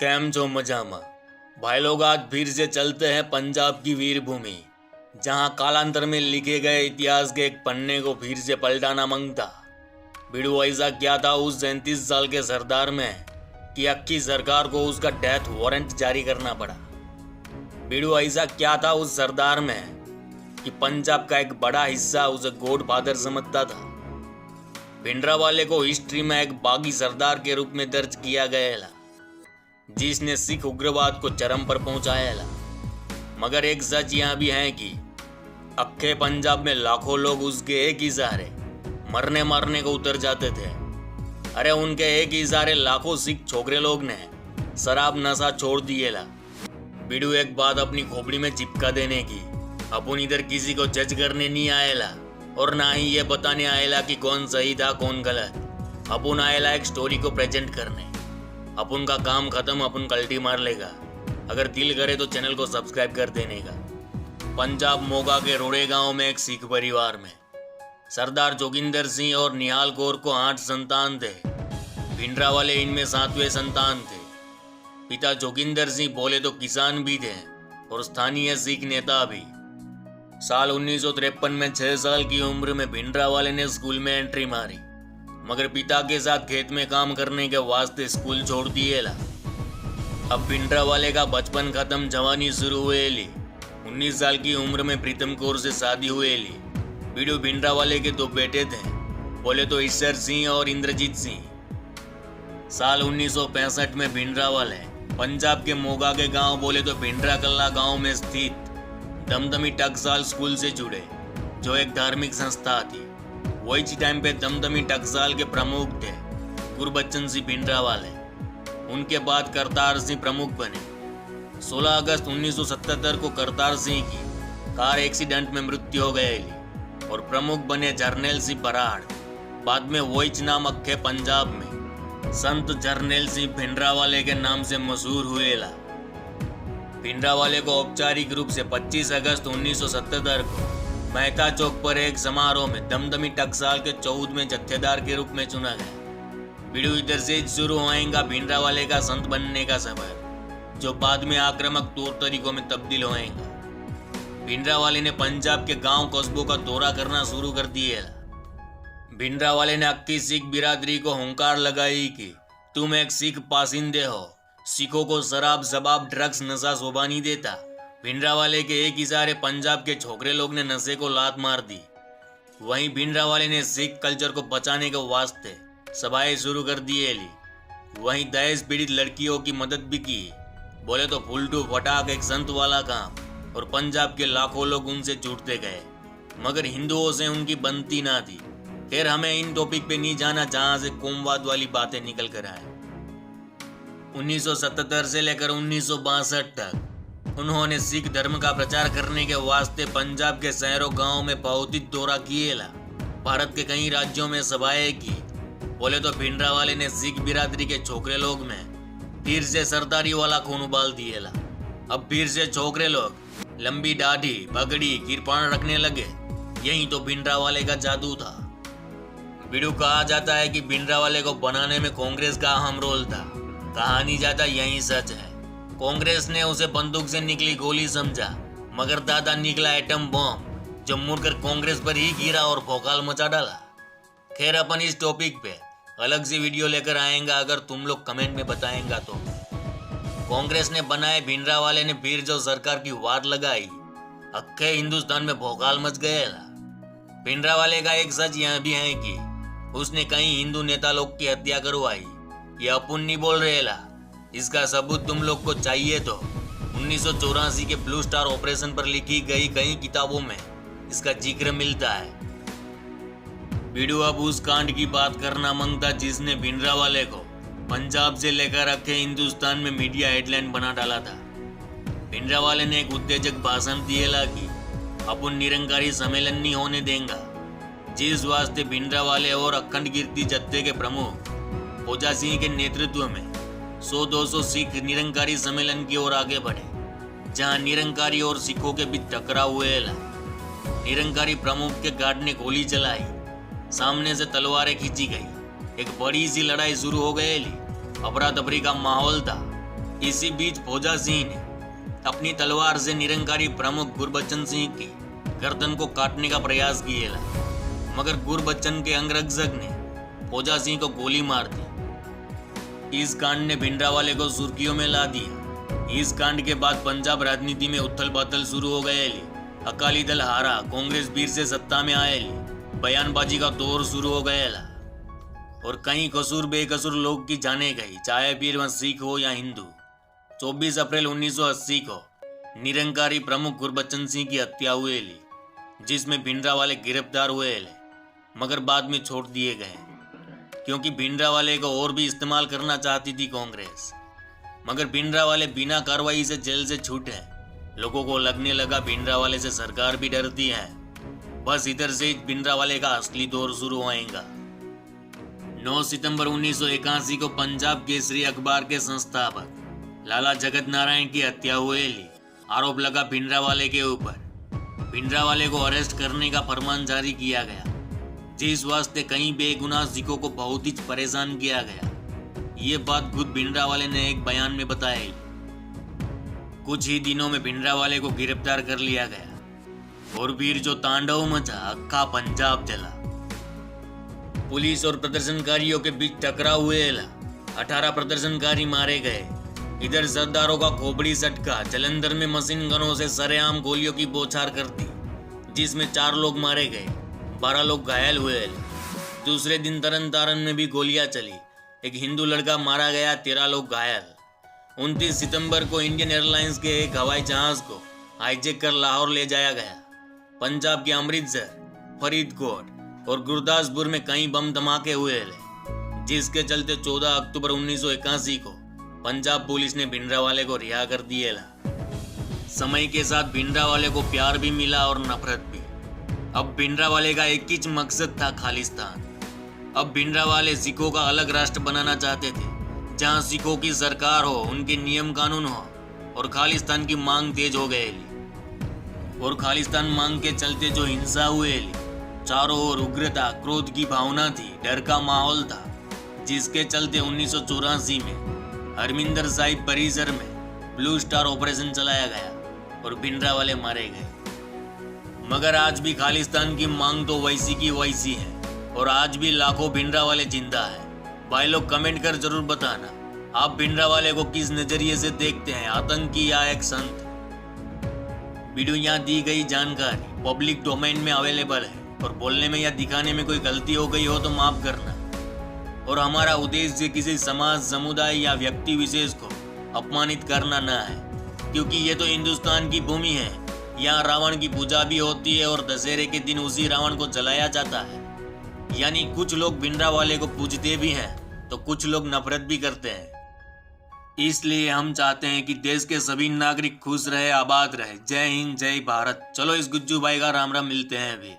Cam जो मजामा भाई लोग, आज फिर से चलते हैं पंजाब की वीर भूमि, जहां कालांतर में लिखे गए इतिहास के एक पन्ने को फिर से पलटाना मांगता। भिड़ू ऐसा क्या था उस 37 साल के सरदार में कि अक्की सरकार को उसका डेथ वारंट जारी करना पड़ा। भिड़ू ऐसा क्या था उस सरदार में कि पंजाब का एक बड़ा हिस्सा उसे गॉड फादर समझता था। भिंडरावाले को हिस्ट्री में एक बागी सरदार के रूप में दर्ज किया गया, जिसने सिख उग्रवाद को चरम पर पहुंचाया। मगर एक सच यहां भी है कि अक्खे पंजाब में लाखों लोग उसके एक ही सहारे मरने मारने को उतर जाते थे। अरे उनके एक ही सहारे लाखों सिख छोकरे लोग ने शराब नशा छोड़ दिए ला। बिड़ू एक बात अपनी खोपड़ी में चिपका देने की, अपन इधर किसी को जज करने नहीं आएला और ना ही ये बताने आएला कि कौन सही था कौन गलत। अपन आएला एक स्टोरी को प्रेजेंट करने। अपन का काम खत्म, अपन कल्टी मार लेगा। अगर दिल करे तो चैनल को सब्सक्राइब कर देने का। पंजाब मोगा के रोड़े गांव में एक सिख परिवार में सरदार जोगिंदर सिंह और निहाल कौर को 8 संतान थे। भिंडरावाले इनमें 7वें संतान थे। पिता जोगिंदर सिंह बोले तो किसान भी थे और स्थानीय सिख नेता भी। साल 1953 में 6 साल की उम्र में भिंडरावाले ने स्कूल में एंट्री मारी, मगर पिता के साथ खेत में काम करने के वास्ते स्कूल छोड़ दिए ला। अब भिंडरावाले का बचपन खत्म, जवानी शुरू हुए ली। 19 साल की उम्र में प्रीतम कौर से शादी हुए ली। बिड़ू भिंडरावाले के 2 बेटे थे, बोले तो ईश्वर सिंह और इंद्रजीत सिंह। साल 1965 में भिंडरावाले पंजाब के मोगा के गांव बोले तो भिंडरा कल्ला गांव में स्थित दमदमी टकसाल स्कूल से जुड़े, जो एक धार्मिक संस्था थी। वही टाइम पे दमदमी टकसाल के प्रमुख थे गुरबच्चन सिंह भिंडरावाले। उनके बाद करतार सिंह प्रमुख बने। 16 अगस्त 1977 को करतार सिंह की कार एक्सीडेंट में मृत्यु हो गई और प्रमुख बने जर्नैल सिंह बराड़। बाद में वही नाम अक्खे पंजाब में संत जर्नैल सिंह भिंडरावाले के नाम से मशहूर हुए ला। भिंडरावाले को औपचारिक रूप से 25 अगस्त 1977 को मेहता चौक पर एक समारोह में दमदमी टकसाल के 14वें जत्थेदार के रूप में चुना गया। बिड़ू इधर से शुरू होएगा भिंडरावाले का संत बनने का सफर, जो बाद में आक्रामक तौर तरीकों में तब्दील होएगा। भिंडरावाले ने पंजाब के गांव कस्बों का दौरा करना शुरू कर दिया। भिंडरावाले ने अक्की सिख बिरादरी को हुंकार लगाई कि तुम एक सिख पासिंदे हो, सिखों को शराब शबाब ड्रग्स नशा शोभा नहीं देता। भिंडरावाले के एक इशारे पंजाब के छोकरे लोग ने नशे को लात मार दी। वहीं भिंडरावाले ने सिख कल्चर को बचाने के वास्ते सभाएं शुरू कर दिए ली। वहीं दहेज पीड़ित लड़कियों की मदद भी की। बोले तो फुलटू फटाक एक संत वाला काम, और पंजाब के लाखों लोग उनसे जुड़ते गए, मगर हिंदुओं से उनकी बनती ना थी। फिर हमें इन टॉपिक पे नहीं जाना जहां से कोमवाद वाली बातें निकल कर आए। 1977 से लेकर 1962 तक उन्होंने सिख धर्म का प्रचार करने के वास्ते पंजाब के शहरों गांवों में भौतिक दौरा किए ला। भारत के कई राज्यों में सभाएं की। बोले तो भिंडरावाले ने सिख बिरादरी के छोकरे लोग में फिर से सरदारी वाला खून उबाल दिए ला। अब फिर से छोकरे लोग लंबी दाढ़ी पगड़ी किरपान रखने लगे। यही तो भिंडरावाले का जादू था। बिड़ू कहा जाता है कि भिंडरावाले को बनाने में कांग्रेस का अहम रोल था। कहानी जाता यही सच है। कांग्रेस ने उसे बंदूक से निकली गोली समझा, मगर दादा निकला एटम बम, जो मुड़कर कांग्रेस पर ही गिरा और भौकाल मचा डाला। खैर, अपन इस टॉपिक पे अलग सी वीडियो लेकर आएंगे अगर तुम लोग कमेंट में बताएंगा तो। कांग्रेस ने बनाए भिंडरावाले ने फिर जो सरकार की वार लगाई, अक्खे हिंदुस्तान में भौकाल मच गया। भिंडरावाले का एक सच यह भी है कि उसने कई हिंदू नेता लोग की हत्या करवाई। ये अपन नहीं बोल रहे ला, इसका सबूत तुम लोग को चाहिए तो 1984 के ब्लू स्टार ऑपरेशन पर लिखी गई कई किताबों में इसका जिक्र मिलता है। बिड़ू अब उस कांड की बात करना मांगता जिसने भिंडरावाले को पंजाब से लेकर अक्खे हिंदुस्तान में मीडिया हेडलाइन बना डाला था। भिंडरावाले ने एक उत्तेजक भाषण दिए ला कि अपन निरंकारी सम्मेलन नहीं होने देंगे, जिस वास्ते भिंडरावाले और अखंड कीर्ति जत्थे के प्रमुख ओजा सिंह के नेतृत्व में 100-200 सिख निरंकारी सम्मेलन की ओर आगे बढ़े, जहां निरंकारी और सिखों के बीच टकराव हुए। निरंकारी प्रमुख के गार्ड ने गोली चलाई, सामने से तलवारें खींची गई, एक बड़ी सी लड़ाई शुरू हो गई। अफरा तफरी का माहौल था। इसी बीच फौजा सिंह ने अपनी तलवार से निरंकारी प्रमुख गुरबच्चन सिंह की गर्दन को काटने का प्रयास किया, मगर गुरबच्चन के अंगरक्षक ने फौजा सिंह को गोली मार दी। इस कांड ने भिंडरावाले को सुर्खियों में ला दिया। इस कांड के बाद पंजाब राजनीति में उथल पाथल शुरू हो गए। अकाली दल हारा, कांग्रेस फिर से सत्ता में आए, बयानबाजी का दौर शुरू हो गया और कई कसूर बेकसूर लोग की जाने गई, चाहे फिर वह सिख हो या हिंदू। 24 अप्रैल 1980 को निरंकारी प्रमुख गुरबच्चन सिंह की हत्या हुई, जिसमें भिंडरावाले गिरफ्तार हुए, मगर बाद में छोड़ दिए गए क्योंकि भिंडरावाले को और भी इस्तेमाल करना चाहती थी कांग्रेस। मगर भिंडरावाले बिना कार्रवाई से जेल से छूटे। लोगों को लगने लगा भिंडरावाले से सरकार भी डरती है। बस इधर से भिंडरावाले का असली दौर शुरू होएगा। 9 सितंबर 1981 को पंजाब केसरी अखबार के संस्थापक लाला जगत नारायण की हत्या हुई। आरोप लगा भिंडरावाले के ऊपर। भिंडरावाले को अरेस्ट करने का फरमान जारी किया गया, जिस वास्ते कई बेगुनाह सिखों को बहुत ही परेशान किया गया। ये बात खुद भिंडरावाले ने एक बयान में बताई। कुछ ही दिनों में भिंडरावाले को गिरफ्तार कर लिया गया और फिर जो तांडव मचा, अक्का पंजाब जला। पुलिस और प्रदर्शनकारियों के बीच टकराव हुए। 18 प्रदर्शनकारी मारे गए। इधर सरदारों का खोपड़ी सटका। जलंधर में मशीन गनों से सरेआम गोलियों की बौछार कर दी, जिसमें 4 लोग मारे गए, 12 लोग घायल हुए। दूसरे दिन तरन तारन में भी गोलियां चली। एक हिंदू लड़का मारा गया, 13 लोग घायल। 29 सितंबर को इंडियन एयरलाइंस के एक हवाई जहाज को हाईजैक कर लाहौर ले जाया गया। पंजाब के अमृतसर, फरीदकोट और गुरदासपुर में कई बम धमाके हुए, जिसके चलते 14 अक्टूबर 1981 को पंजाब पुलिस ने भिंडरावाले को रिहा कर दिया। समय के साथ भिंडरावाले को प्यार भी मिला और नफरत भी। अब भिंडरावाले का एक ही मकसद था, खालिस्तान। अब भिंडरावाले सिखों का अलग राष्ट्र बनाना चाहते थे, जहां सिखों की सरकार हो, उनके नियम कानून हो और खालिस्तान की मांग तेज हो गई। और खालिस्तान मांग के चलते जो हिंसा हुए, चारों ओर उग्रता, क्रोध की भावना थी, डर का माहौल था, जिसके चलते 1984 में हरमिंदर साहिब परिसर में ब्लू स्टार ऑपरेशन चलाया गया और भिंडरावाले मारे गए। मगर आज भी खालिस्तान की मांग तो वैसी की वैसी है और आज भी लाखों भिंडरावाले जिंदा है। भाई लोग कमेंट कर जरूर बताना, आप भिंडरावाले को किस नजरिए से देखते हैं, आतंकी या एक संत। वीडियो यहाँ दी गई जानकारी पब्लिक डोमेन में अवेलेबल है और बोलने में या दिखाने में कोई गलती हो गई हो तो माफ करना। और हमारा उद्देश्य किसी समाज, समुदाय या व्यक्ति विशेष को अपमानित करना न है, क्योंकि ये तो हिंदुस्तान की भूमि है। यहाँ रावण की पूजा भी होती है और दशहरे के दिन उसी रावण को जलाया जाता है। यानी कुछ लोग भिंडरावाले को पूजते भी हैं तो कुछ लोग नफरत भी करते हैं। इसलिए हम चाहते हैं कि देश के सभी नागरिक खुश रहे, आबाद रहे। जय हिंद, जय भारत। चलो इस गुज्जू भाई का राम राम मिलते हैं अभी।